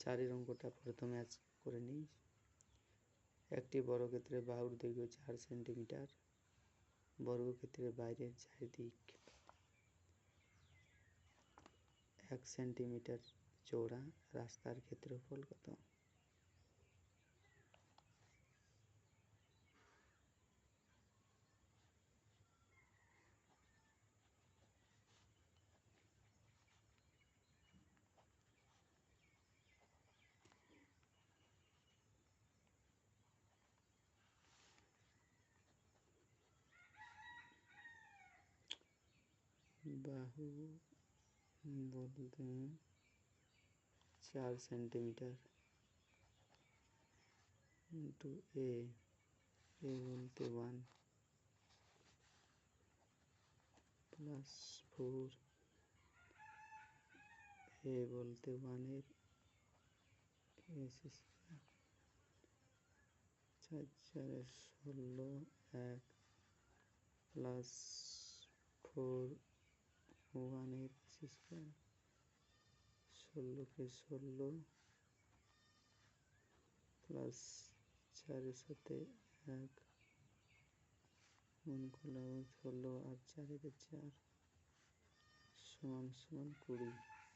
4 অঙ্কটা প্রথমে করে নিই। একটি বর্গক্ষেত্রের বাহুর দৈর্ঘ্য 4 সেন্টিমিটার। বর্গক্ষেত্রের বাইরের চারিদিক 1 সেন্টিমিটার চওড়া। রাস্তার ক্ষেত্রফল কত? বাহু বলতে 4 সেন্টিমিটার ইন্টু এ বলতে 1 প্লাস 4 এ বলতে 1 এর স্কয়ার 4 4 16 1 প্লাস 4 1 এর স্কয়ার 16 কে 16 প্লাস 4 এর সাথে 1 গুণ করলে 16 আর 4 এর 4 সমান 20।